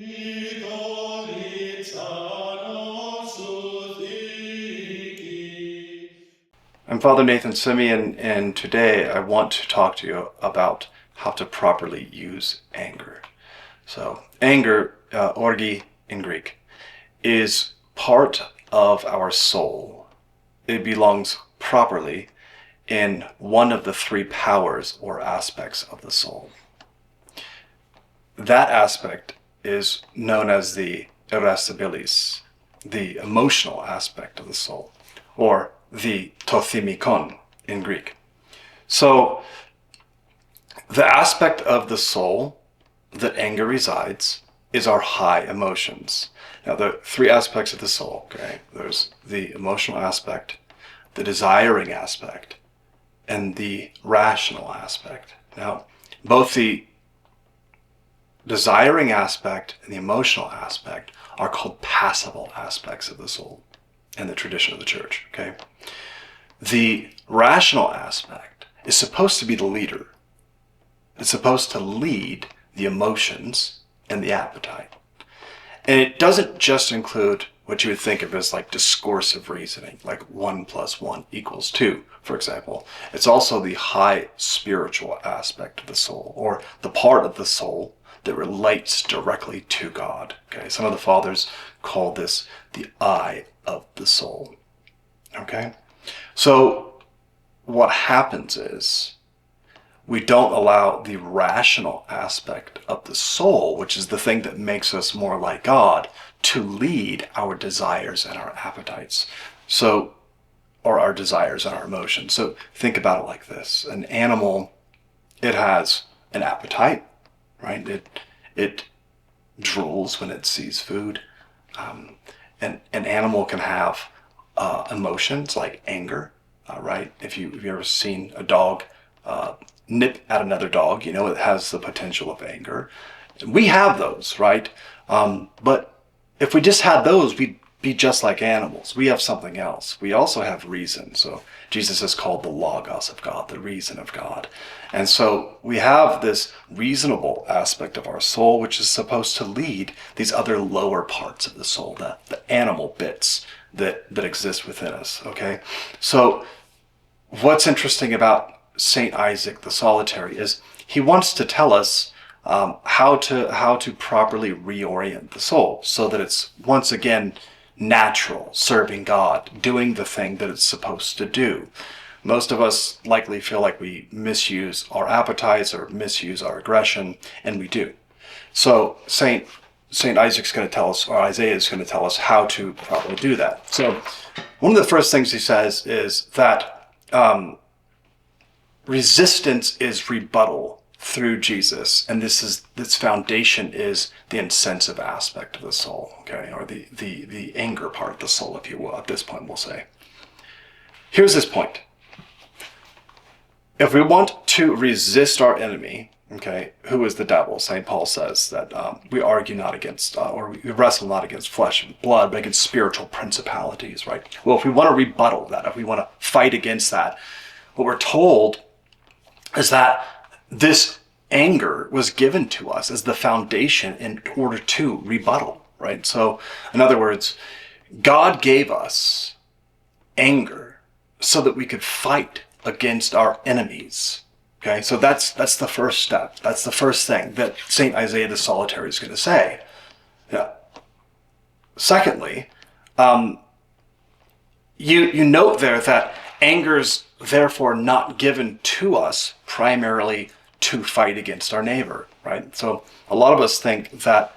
I'm Father Nathan Symeon, and today I want to talk to you about how to properly use anger. So, anger, orgi in Greek, is part of our soul. It belongs properly in one of the three powers or aspects of the soul. That aspect is known as the irascibilis, the emotional aspect of the soul, or the to thymikon in Greek. So, the aspect of the soul that anger resides is our high emotions. Now, there are three aspects of the soul, okay? There's the emotional aspect, the desiring aspect, and the rational aspect. Now, both the desiring aspect and the emotional aspect are called passible aspects of the soul in the tradition of the church, okay? The rational aspect is supposed to be the leader. It's supposed to lead the emotions and the appetite. And it doesn't just include what you would think of as like discursive reasoning, like 1 + 1 = 2, for example. It's also the high spiritual aspect of the soul, or the part of the soul that relates directly to God. Okay, some of the fathers call this the eye of the soul. Okay, so what happens is we don't allow the rational aspect of the soul, which is the thing that makes us more like God, to lead our desires and our appetites. So, or our desires and our emotions. So think about it like this. An animal, it has an appetite, right? It drools when it sees food. And an animal can have emotions like anger, right? If you've ever seen a dog nip at another dog, you know it has the potential of anger. We have those, right? But if we just had those, we'd be just like animals. We have something else. We also have reason. So Jesus is called the Logos of God, the reason of God. And so we have this reasonable aspect of our soul, which is supposed to lead these other lower parts of the soul, the animal bits that exist within us, okay? So what's interesting about Saint Isaac the Solitary is he wants to tell us how to properly reorient the soul so that it's once again natural, serving God, doing the thing that it's supposed to do. Most of us likely feel like we misuse our appetites or misuse our aggression, and we do. So Saint Isaac's going to tell us, or Isaiah is going to tell us how to properly do that. So one of the first things he says is that resistance is rebuttal through Jesus, and this foundation is the insensitive aspect of the soul, okay, or the anger part of the soul, if you will. At this point, we'll say. Here's this point. If we want to resist our enemy, okay, who is the devil? St. Paul says that we argue not against, or we wrestle not against flesh and blood, but against spiritual principalities, right? Well, if we want to rebuttal that, if we want to fight against that, what we're told is that this anger was given to us as the foundation in order to rebuttal, right? So, in other words, God gave us anger so that we could fight against our enemies. Okay, so that's the first step. That's the first thing that Saint Isaiah the Solitary is going to say. Yeah. Secondly, you note there that anger's therefore not given to us primarily to fight against our neighbor, right? So a lot of us think that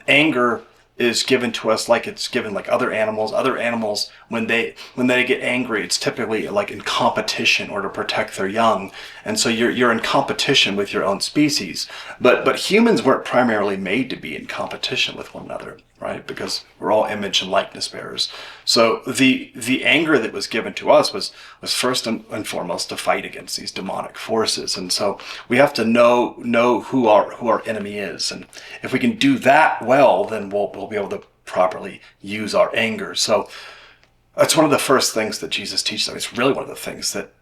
anger is given to us like it's given like other animals. Other animals, when they get angry, it's typically like in competition or to protect their young. And so you're in competition with your own species. But humans weren't primarily made to be in competition with one another, right? Because we're all image and likeness bearers. So the anger that was given to us was first and foremost to fight against these demonic forces. And so we have to know who our enemy is. And if we can do that well, then we'll be able to properly use our anger. So that's one of the first things that Jesus teaches us. It's really one of the things that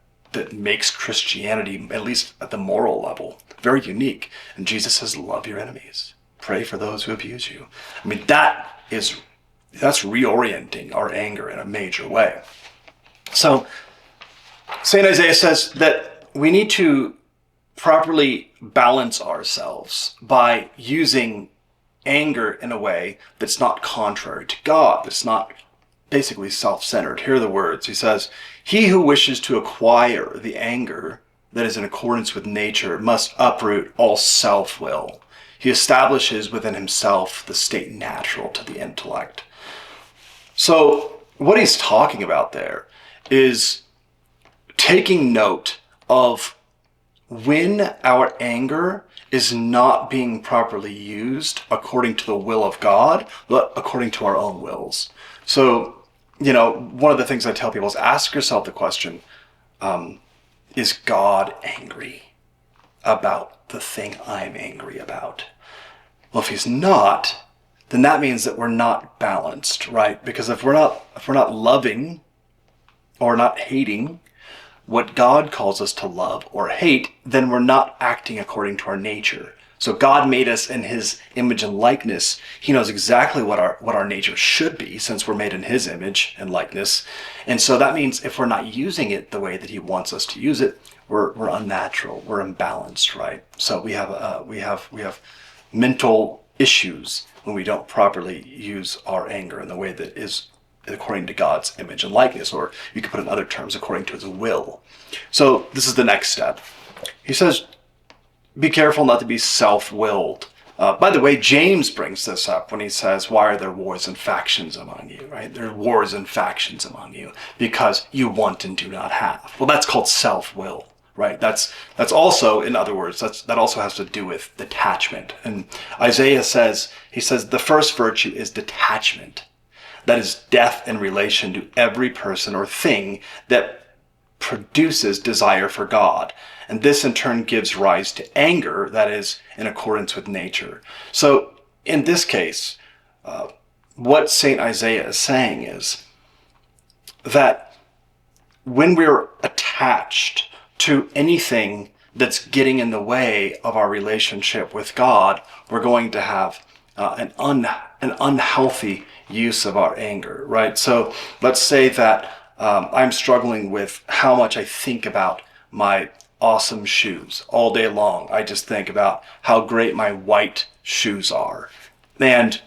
makes Christianity, at least at the moral level, very unique. And Jesus says, love your enemies. pray for those who abuse you. I mean, that's reorienting our anger in a major way. So St. Isaiah says that we need to properly balance ourselves by using anger in a way that's not contrary to God, that's not basically self-centered. Here are the words. He says, "He who wishes to acquire the anger that is in accordance with nature must uproot all self-will. He establishes within himself the state natural to the intellect." So what he's talking about there is taking note of when our anger is not being properly used according to the will of God, but according to our own wills. So, one of the things I tell people is ask yourself the question, is God angry about the thing I'm angry about? Well, if he's not, then that means that we're not balanced, right? Because if we're not loving or not hating what God calls us to love or hate, then we're not acting according to our nature. So God made us in his image and likeness. He knows exactly what our nature should be, since we're made in his image and likeness. And so that means if we're not using it the way that he wants us to use it, we're unnatural, we're imbalanced, right? So we have mental issues when we don't properly use our anger in the way that is according to God's image and likeness, or you could put it in other terms, according to his will. So this is the next step. He says, be careful not to be self-willed. By the way, James brings this up when he says, why are there wars and factions among you, right? There are wars and factions among you because you want and do not have. Well, that's called self-will, right? That's also, in other words, that also has to do with detachment. And Isaiah says, the first virtue is detachment. That is death in relation to every person or thing that produces desire for God. And this in turn gives rise to anger that is in accordance with nature. So in this case, what St. Isaiah is saying is that when we're attached to anything that's getting in the way of our relationship with God, we're going to have an unhealthy use of our anger, right? So let's say that I'm struggling with how much I think about my awesome shoes all day long. I just think about how great my white shoes are. And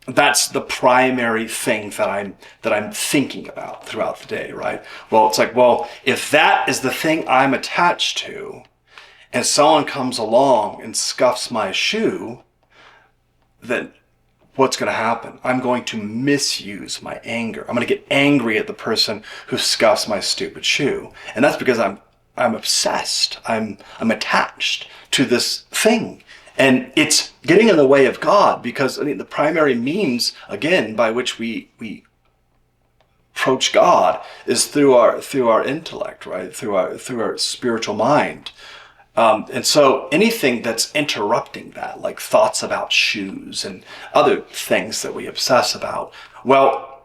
that's the primary thing that I'm thinking about throughout the day, right? Well, it's like, well, if that is the thing I'm attached to, and someone comes along and scuffs my shoe, then what's going to happen? I'm going to misuse my anger. I'm going to get angry at the person who scuffs my stupid shoe. And that's because I'm obsessed. I'm attached to this thing. And it's getting in the way of God, because the primary means, again, by which we approach God is through our intellect, right? Through our spiritual mind. And so anything that's interrupting that, like thoughts about shoes and other things that we obsess about, well,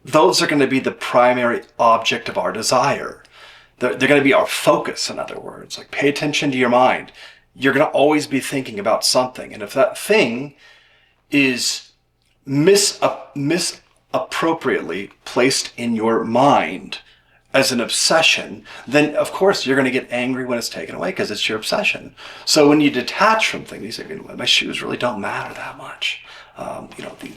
those are going to be the primary object of our desire. They're going to be our focus, in other words. Like, pay attention to your mind. You're going to always be thinking about something. And if that thing is misappropriately placed in your mind as an obsession, then of course you're going to get angry when it's taken away, because it's your obsession. So when you detach from things, you say, my shoes really don't matter that much.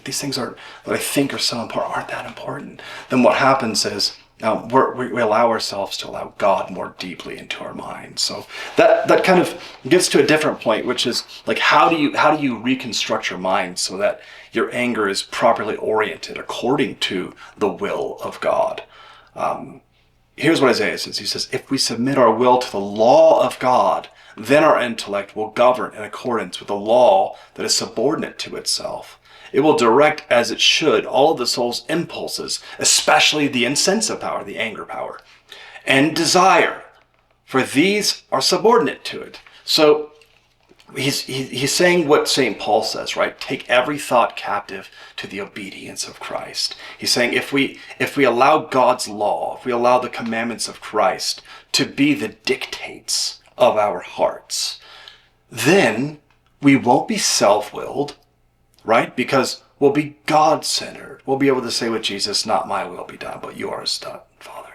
These things that I think are so important aren't that important. Then what happens is we allow ourselves to allow God more deeply into our minds. So that kind of gets to a different point, which is like, how do you reconstruct your mind so that your anger is properly oriented according to the will of God? Here's what Isaiah says. He says, if we submit our will to the law of God, then our intellect will govern in accordance with the law that is subordinate to itself. It will direct as it should all of the soul's impulses, especially the insensitive power, the anger power, and desire, for these are subordinate to it. So he's saying what St. Paul says, right? Take every thought captive to the obedience of Christ. He's saying if we allow God's law, if we allow the commandments of Christ to be the dictates of our hearts, then we won't be self-willed, right? Because we'll be God-centered. We'll be able to say with Jesus, not my will be done, but yours done, Father.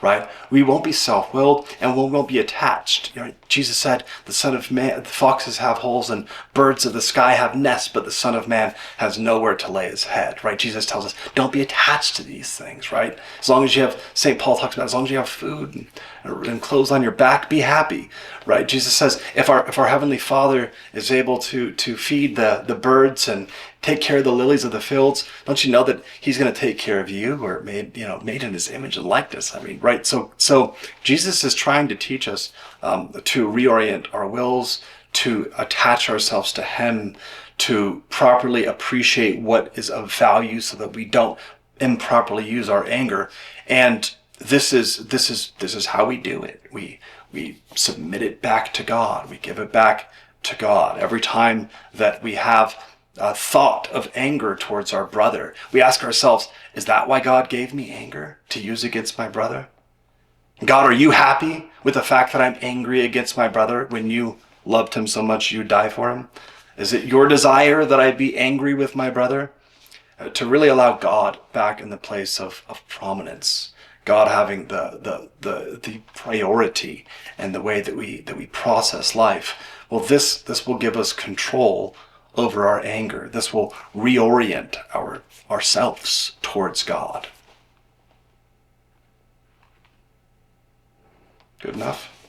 Right? We won't be self-willed, and we won't be attached. Jesus said, the Son of Man, the foxes have holes and birds of the sky have nests, but the Son of Man has nowhere to lay his head. Right? Jesus tells us, don't be attached to these things. Right? As long as you have, St. Paul talks about, as long as you have food and clothes on your back, be happy. Right? Jesus says, if our Heavenly Father is able to feed the birds and take care of the lilies of the fields, don't you know that he's going to take care of you? Or made in his image and likeness. I mean, right? So Jesus is trying to teach us to reorient our wills, to attach ourselves to him, to properly appreciate what is of value so that we don't improperly use our anger. And this is how we do it. We submit it back to God. We give it back to God. Every time that we have a thought of anger towards our brother, we ask ourselves, is that why God gave me anger to use against my brother? God, are you happy with the fact that I'm angry against my brother when you loved him so much you die for him? Is it your desire that I be angry with my brother? To really allow God back in the place of prominence, God having the priority and the way that we process life. Well, this will give us control over our anger. This will reorient ourselves towards God. Good enough?